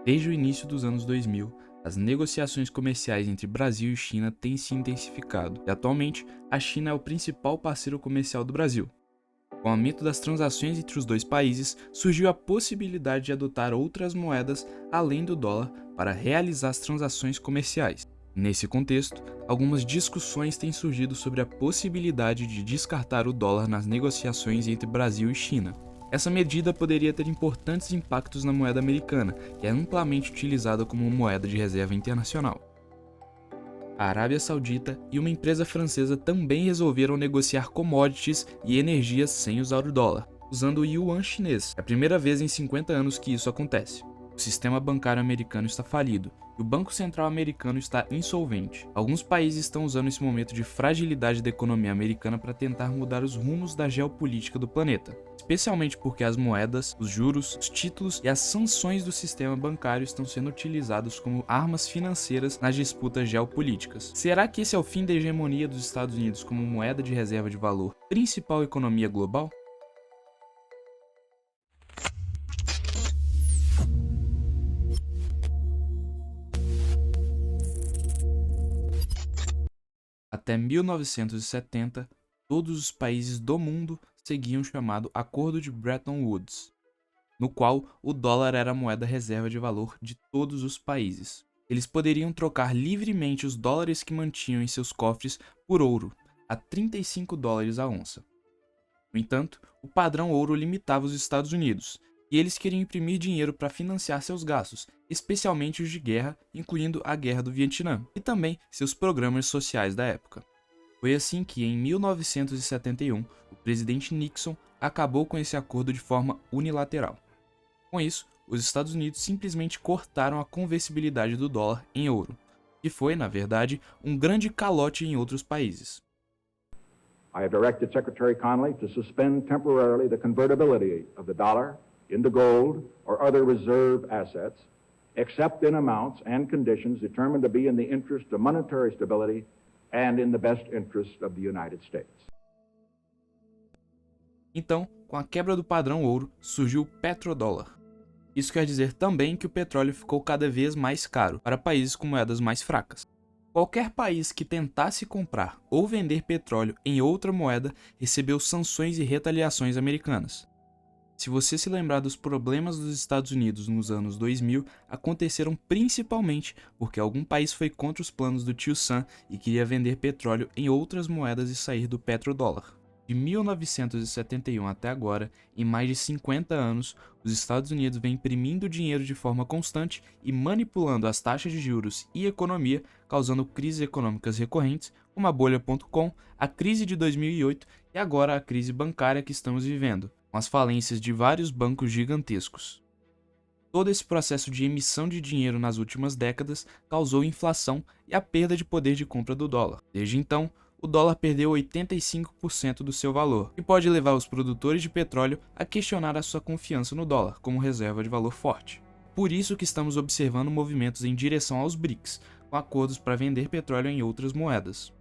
Desde o início dos anos 2000, as negociações comerciais entre Brasil e China têm se intensificado, e atualmente a China é o principal parceiro comercial do Brasil. Com o aumento das transações entre os dois países, surgiu a possibilidade de adotar outras moedas além do dólar para realizar as transações comerciais. Nesse contexto, algumas discussões têm surgido sobre a possibilidade de descartar o dólar nas negociações entre Brasil e China. Essa medida poderia ter importantes impactos na moeda americana, que é amplamente utilizada como moeda de reserva internacional. A Arábia Saudita e uma empresa francesa também resolveram negociar commodities e energias sem usar o dólar, usando o yuan chinês. É a primeira vez em 50 anos que isso acontece. O sistema bancário americano está falido e o Banco Central americano está insolvente. Alguns países estão usando esse momento de fragilidade da economia americana para tentar mudar os rumos da geopolítica do planeta, especialmente porque as moedas, os juros, os títulos e as sanções do sistema bancário estão sendo utilizados como armas financeiras nas disputas geopolíticas. Será que esse é o fim da hegemonia dos Estados Unidos como moeda de reserva de valor, principal economia global? Até 1970, todos os países do mundo seguiam o chamado Acordo de Bretton Woods, no qual o dólar era a moeda reserva de valor de todos os países. Eles poderiam trocar livremente os dólares que mantinham em seus cofres por ouro, a 35 dólares a onça. No entanto, o padrão ouro limitava os Estados Unidos, e eles queriam imprimir dinheiro para financiar seus gastos, especialmente os de guerra, incluindo a Guerra do Vietnã, e também seus programas sociais da época. Foi assim que, em 1971, o presidente Nixon acabou com esse acordo de forma unilateral. Com isso, os Estados Unidos simplesmente cortaram a conversibilidade do dólar em ouro, que foi, na verdade, um grande calote em outros países. I have directed Secretary Connally to suspend temporarily the convertibility of the dollar into gold or other reserve assets, except in amounts and conditions determined to be in the interest of monetary stability and in the best interest of the United States. Então, com a quebra do padrão ouro, surgiu o petrodólar. Isso quer dizer também que o petróleo ficou cada vez mais caro para países com moedas mais fracas. Qualquer país que tentasse comprar ou vender petróleo em outra moeda recebeu sanções e retaliações americanas. Se você se lembrar dos problemas dos Estados Unidos nos anos 2000, aconteceram principalmente porque algum país foi contra os planos do tio Sam e queria vender petróleo em outras moedas e sair do petrodólar. De 1971 até agora, em mais de 50 anos, os Estados Unidos vêm imprimindo dinheiro de forma constante e manipulando as taxas de juros e economia, causando crises econômicas recorrentes, como a bolha.com, a crise de 2008 e agora a crise bancária que estamos vivendo, com as falências de vários bancos gigantescos. Todo esse processo de emissão de dinheiro nas últimas décadas causou inflação e a perda de poder de compra do dólar. Desde então, o dólar perdeu 85% do seu valor, e pode levar os produtores de petróleo a questionar a sua confiança no dólar como reserva de valor forte. Por isso que estamos observando movimentos em direção aos BRICS, com acordos para vender petróleo em outras moedas.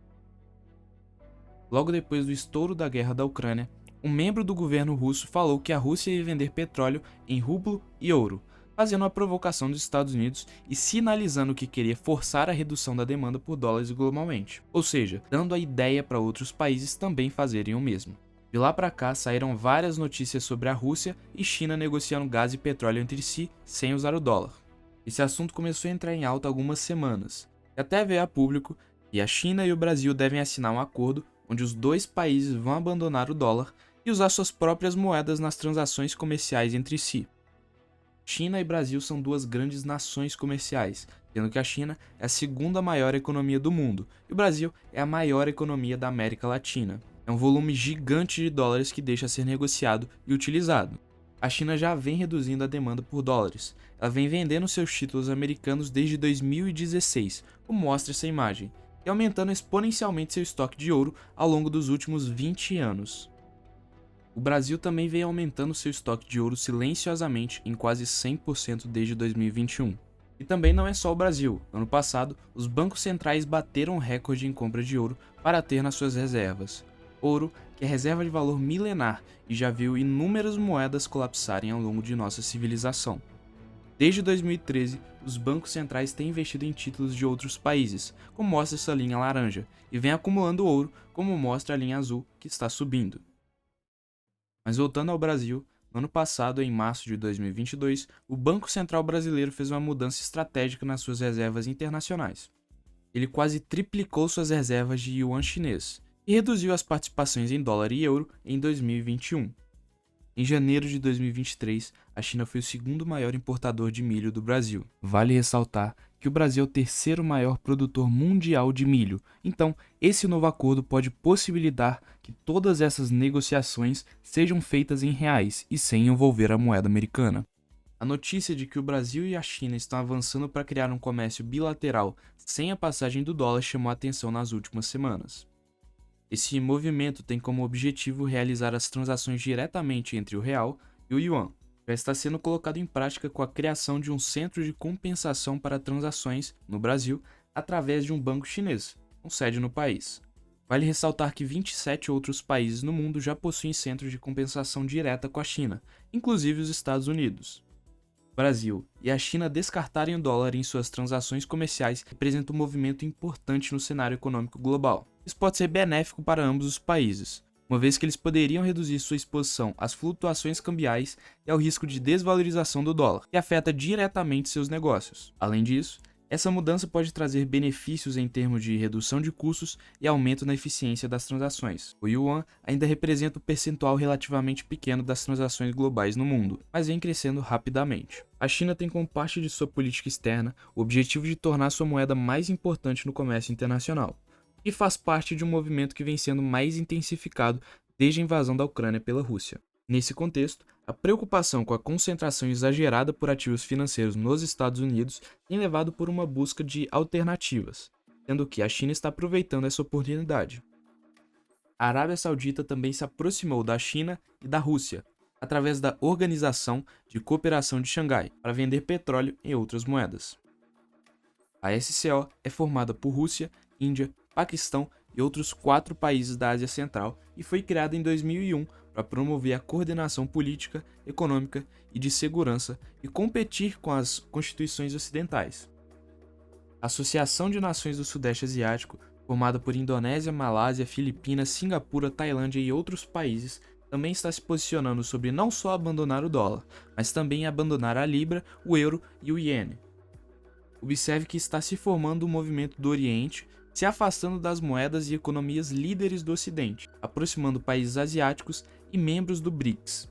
Logo depois do estouro da guerra da Ucrânia, um membro do governo russo falou que a Rússia ia vender petróleo em rublo e ouro, fazendo uma provocação dos Estados Unidos e sinalizando que queria forçar a redução da demanda por dólares globalmente, ou seja, dando a ideia para outros países também fazerem o mesmo. De lá para cá saíram várias notícias sobre a Rússia e China negociando gás e petróleo entre si sem usar o dólar. Esse assunto começou a entrar em alta há algumas semanas, e até veio a público que a China e o Brasil devem assinar um acordo onde os dois países vão abandonar o dólar e usar suas próprias moedas nas transações comerciais entre si. China e Brasil são duas grandes nações comerciais, sendo que a China é a segunda maior economia do mundo e o Brasil é a maior economia da América Latina. É um volume gigante de dólares que deixa ser negociado e utilizado. A China já vem reduzindo a demanda por dólares. Ela vem vendendo seus títulos americanos desde 2016, como mostra essa imagem, e aumentando exponencialmente seu estoque de ouro ao longo dos últimos 20 anos. O Brasil também vem aumentando seu estoque de ouro silenciosamente em quase 100% desde 2021. E também não é só o Brasil. Ano passado, os bancos centrais bateram recorde em compra de ouro para ter nas suas reservas. Ouro, que é reserva de valor milenar e já viu inúmeras moedas colapsarem ao longo de nossa civilização. Desde 2013, os bancos centrais têm investido em títulos de outros países, como mostra essa linha laranja, e vem acumulando ouro, como mostra a linha azul, que está subindo. Mas voltando ao Brasil, no ano passado, em março de 2022, o Banco Central Brasileiro fez uma mudança estratégica nas suas reservas internacionais. Ele quase triplicou suas reservas de yuan chinês e reduziu as participações em dólar e euro em 2021. Em janeiro de 2023, a China foi o segundo maior importador de milho do Brasil. Vale ressaltar que o Brasil é o terceiro maior produtor mundial de milho, então esse novo acordo pode possibilitar que todas essas negociações sejam feitas em reais e sem envolver a moeda americana. A notícia de que o Brasil e a China estão avançando para criar um comércio bilateral sem a passagem do dólar chamou a atenção nas últimas semanas. Esse movimento tem como objetivo realizar as transações diretamente entre o real e o yuan. Já está sendo colocado em prática com a criação de um centro de compensação para transações no Brasil através de um banco chinês, com sede no país. Vale ressaltar que 27 outros países no mundo já possuem centros de compensação direta com a China, inclusive os Estados Unidos. O Brasil e a China descartarem o dólar em suas transações comerciais representa um movimento importante no cenário econômico global. Isso pode ser benéfico para ambos os países, uma vez que eles poderiam reduzir sua exposição às flutuações cambiais e ao risco de desvalorização do dólar, que afeta diretamente seus negócios. Além disso, essa mudança pode trazer benefícios em termos de redução de custos e aumento na eficiência das transações. O yuan ainda representa um percentual relativamente pequeno das transações globais no mundo, mas vem crescendo rapidamente. A China tem como parte de sua política externa o objetivo de tornar sua moeda mais importante no comércio internacional, e faz parte de um movimento que vem sendo mais intensificado desde a invasão da Ucrânia pela Rússia. Nesse contexto, a preocupação com a concentração exagerada por ativos financeiros nos Estados Unidos tem levado por uma busca de alternativas, sendo que a China está aproveitando essa oportunidade. A Arábia Saudita também se aproximou da China e da Rússia, através da Organização de Cooperação de Xangai, para vender petróleo em outras moedas. A SCO é formada por Rússia, Índia, Paquistão e outros 4 países da Ásia Central e foi criada em 2001 para promover a coordenação política, econômica e de segurança e competir com as constituições ocidentais. A Associação de Nações do Sudeste Asiático, formada por Indonésia, Malásia, Filipinas, Singapura, Tailândia e outros países, também está se posicionando sobre não só abandonar o dólar, mas também abandonar a libra, o euro e o iene. Observe que está se formando um movimento do Oriente, se afastando das moedas e economias líderes do Ocidente, aproximando países asiáticos e membros do BRICS.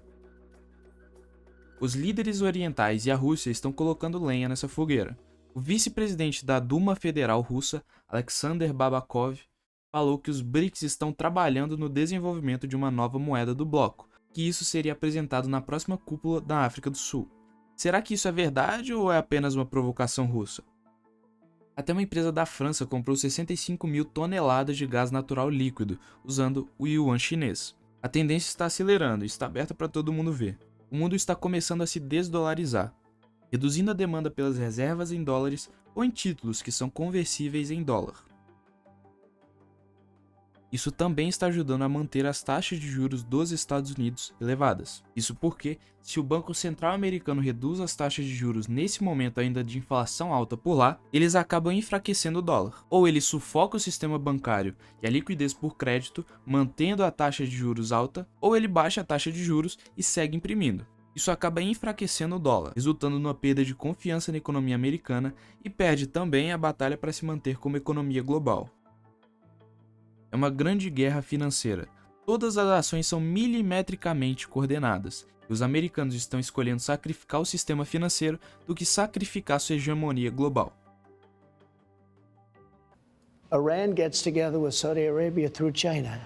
Os líderes orientais e a Rússia estão colocando lenha nessa fogueira. O vice-presidente da Duma Federal Russa, Alexander Babakov, falou que os BRICS estão trabalhando no desenvolvimento de uma nova moeda do bloco, que isso seria apresentado na próxima cúpula da África do Sul. Será que isso é verdade ou é apenas uma provocação russa? Até uma empresa da França comprou 65 mil toneladas de gás natural líquido, usando o yuan chinês. A tendência está acelerando e está aberta para todo mundo ver. O mundo está começando a se desdolarizar, reduzindo a demanda pelas reservas em dólares ou em títulos que são conversíveis em dólar. Isso também está ajudando a manter as taxas de juros dos Estados Unidos elevadas. Isso porque, se o Banco Central americano reduz as taxas de juros nesse momento ainda de inflação alta por lá, eles acabam enfraquecendo o dólar. Ou ele sufoca o sistema bancário e a liquidez por crédito, mantendo a taxa de juros alta, ou ele baixa a taxa de juros e segue imprimindo. Isso acaba enfraquecendo o dólar, resultando numa perda de confiança na economia americana e perde também a batalha para se manter como economia global. É uma grande guerra financeira. Todas as ações são milimetricamente coordenadas, e os americanos estão escolhendo sacrificar o sistema financeiro do que sacrificar sua hegemonia global. Iran gets together with Saudi Arabia through China.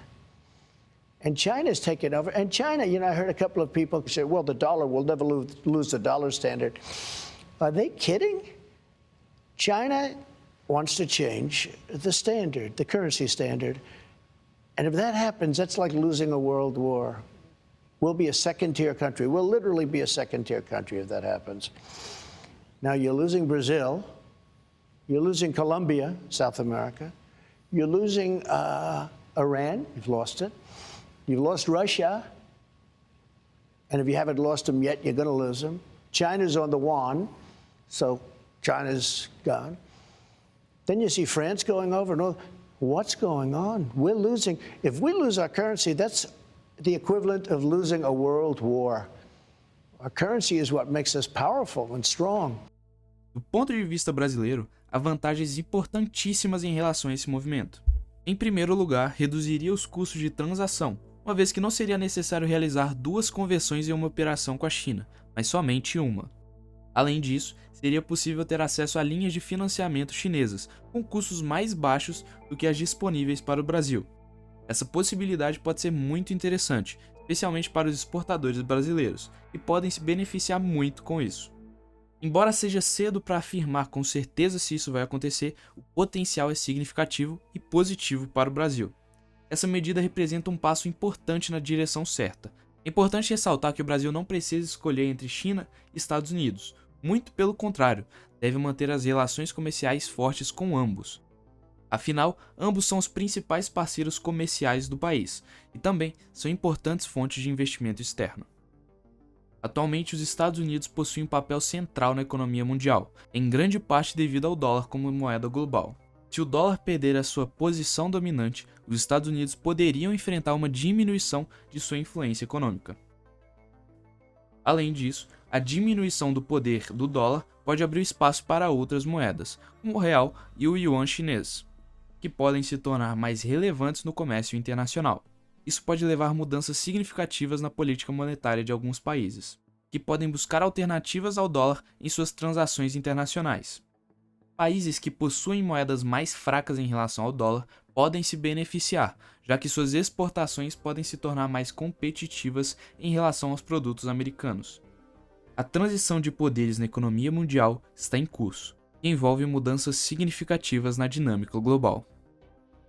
And China's taken over. And China, I heard a couple of people say, well, the dollar will never lose the dollar standard. Are they kidding? China wants to change the standard, the currency standard. And if that happens, that's like losing a world war. We'll be a second-tier country. We'll literally be a second-tier country if that happens. Now, you're losing Brazil. You're losing Colombia, South America. You're losing Iran. You've lost it. You've lost Russia. And if you haven't lost them yet, you're going to lose them. China's on the yuan. So China's gone. Then you see France going over. No, what's going on? We're losing. If we lose our currency, that's the equivalent of losing a world war. Our currency is what makes us powerful and strong. Do ponto de vista brasileiro, há vantagens importantíssimas em relação a esse movimento. Em primeiro lugar, reduziria os custos de transação, uma vez que não seria necessário realizar duas conversões em uma operação com a China, mas somente uma. Além disso, seria possível ter acesso a linhas de financiamento chinesas, com custos mais baixos do que as disponíveis para o Brasil. Essa possibilidade pode ser muito interessante, especialmente para os exportadores brasileiros, que podem se beneficiar muito com isso. Embora seja cedo para afirmar com certeza se isso vai acontecer, o potencial é significativo e positivo para o Brasil. Essa medida representa um passo importante na direção certa. É importante ressaltar que o Brasil não precisa escolher entre China e Estados Unidos. Muito pelo contrário, deve manter as relações comerciais fortes com ambos. Afinal, ambos são os principais parceiros comerciais do país e também são importantes fontes de investimento externo. Atualmente, os Estados Unidos possuem um papel central na economia mundial, em grande parte devido ao dólar como moeda global. Se o dólar perder a sua posição dominante, os Estados Unidos poderiam enfrentar uma diminuição de sua influência econômica. Além disso, a diminuição do poder do dólar pode abrir espaço para outras moedas, como o real e o yuan chinês, que podem se tornar mais relevantes no comércio internacional. Isso pode levar a mudanças significativas na política monetária de alguns países, que podem buscar alternativas ao dólar em suas transações internacionais. Países que possuem moedas mais fracas em relação ao dólar podem se beneficiar, já que suas exportações podem se tornar mais competitivas em relação aos produtos americanos. A transição de poderes na economia mundial está em curso e envolve mudanças significativas na dinâmica global.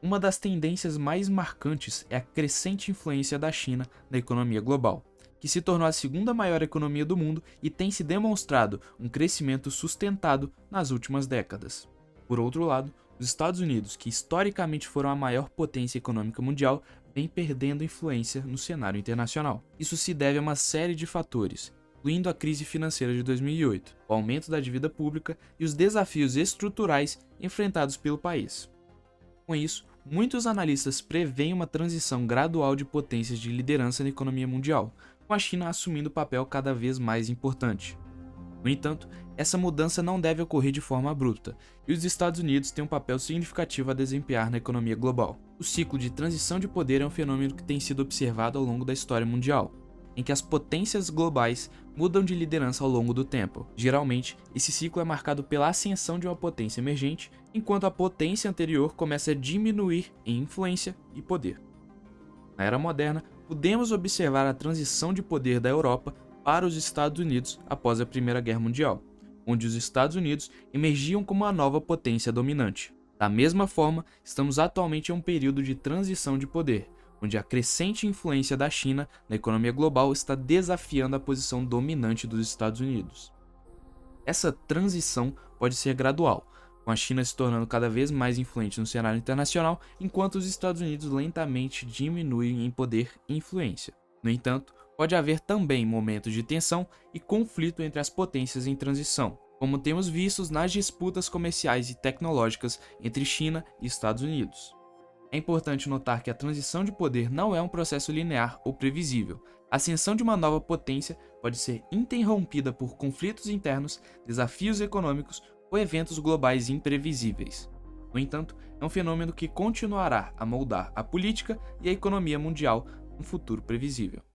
Uma das tendências mais marcantes é a crescente influência da China na economia global, que se tornou a segunda maior economia do mundo e tem se demonstrado um crescimento sustentado nas últimas décadas. Por outro lado, os Estados Unidos, que historicamente foram a maior potência econômica mundial, vem perdendo influência no cenário internacional. Isso se deve a uma série de fatores, incluindo a crise financeira de 2008, o aumento da dívida pública e os desafios estruturais enfrentados pelo país. Com isso, muitos analistas preveem uma transição gradual de potências de liderança na economia mundial, com a China assumindo um papel cada vez mais importante. No entanto, essa mudança não deve ocorrer de forma abrupta, e os Estados Unidos têm um papel significativo a desempenhar na economia global. O ciclo de transição de poder é um fenômeno que tem sido observado ao longo da história mundial, em que as potências globais mudam de liderança ao longo do tempo. Geralmente, esse ciclo é marcado pela ascensão de uma potência emergente, enquanto a potência anterior começa a diminuir em influência e poder. Na era moderna, podemos observar a transição de poder da Europa para os Estados Unidos após a Primeira Guerra Mundial, onde os Estados Unidos emergiam como a nova potência dominante. Da mesma forma, estamos atualmente em um período de transição de poder, onde a crescente influência da China na economia global está desafiando a posição dominante dos Estados Unidos. Essa transição pode ser gradual, com a China se tornando cada vez mais influente no cenário internacional, enquanto os Estados Unidos lentamente diminuem em poder e influência. No entanto, pode haver também momentos de tensão e conflito entre as potências em transição, como temos visto nas disputas comerciais e tecnológicas entre China e Estados Unidos. É importante notar que a transição de poder não é um processo linear ou previsível. A ascensão de uma nova potência pode ser interrompida por conflitos internos, desafios econômicos ou eventos globais imprevisíveis. No entanto, é um fenômeno que continuará a moldar a política e a economia mundial num futuro previsível.